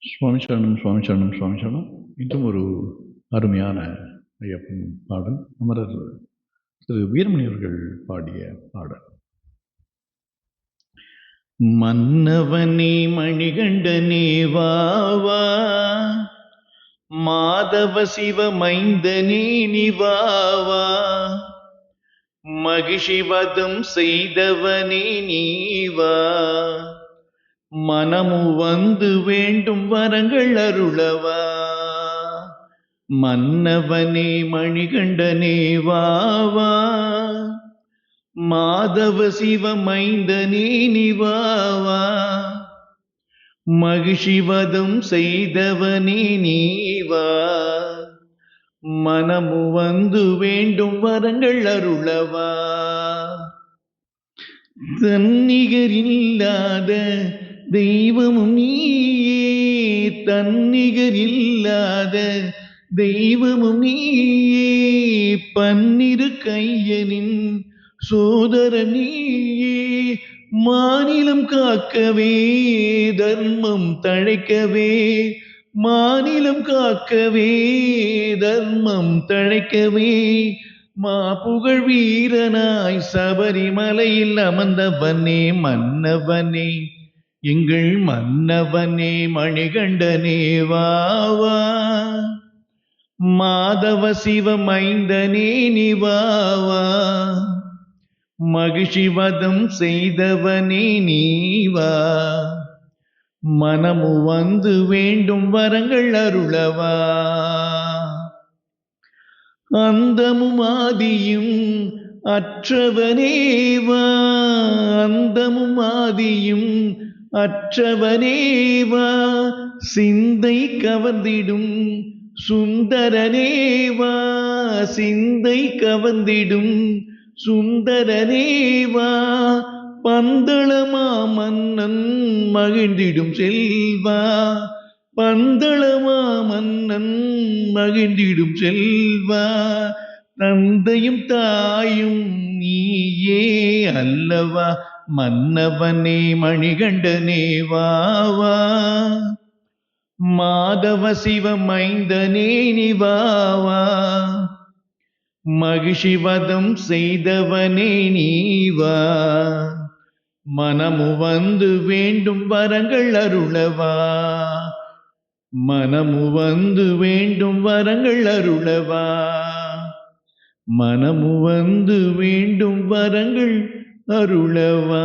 சுவாமி சரணம், சுவாமி சரணம், சுவாமி சரணம். இன்றும் ஒரு அருமையான ஐயப்பன் பாடல். அமரர் திரு வீரமணி அவர்கள் பாடிய பாடல். மன்னவனே மணிகண்டனே வாவா, மாதவ சிவ மைந்தனே நிவாவா, மகிஷிவதம் செய்தவனே நீவா, மனமு வந்து வேண்டும் வரங்கள் அருளவா. மன்னவனே மணிகண்டனே வாவா, மாதவ சிவ மைந்தனே நிவாவா, மகிஷிவதம் செய்தவனே நீவா, மனமு வந்து வேண்டும் வரங்கள் அருளவா. தன்னிகரில்லாத தெய்வமும் நீயே, தன்னிகரில்லாத தெய்வமும் நீயே, பன்னிரு கையனின் சோதர நீயே, மாநிலம் காக்கவே தர்மம் தழைக்கவே, மாநிலம் காக்கவே தர்மம் தழைக்கவே, மா புகழ் வீரனாய் சபரிமலையில் அமர்ந்தவனே மன்னவனே, எங்கள் மன்னவனே மணிகண்டனே வாவா, மாதவ சிவ மைந்தனே நிவாவா, மகிஷிவதம் செய்தவனே நீவா, மனமு வந்து வேண்டும் வரங்கள் அருளவா. அந்தமும் ஆதியும் அற்றவனேவா, அந்தமும் ஆதியும் அற்றவனேவா, சிந்தை கவர்ந்திடும் சுந்தரனேவா, சிந்தை கவர்ந்திடும் சுந்தரனேவா, பந்தளமா மன்னன் மகிழ்ந்திடும் செல்வா, பந்தளமா மன்னன் மகிழ்ந்திடும் செல்வா, தந்தையும் தாயும் நீயே அல்லவா, மன்னவனே மணிகண்டனே வாவா, மாதவ சிவ மைந்தனே நிவாவா, மகிஷிவதம் செய்தவனே நீவா, மனமு வந்து வேண்டும் வரங்கள் அருளவா, மனமு வந்து வேண்டும் வரங்கள் அருளவா, மனமு வந்து வேண்டும் வரங்கள் அருளவா.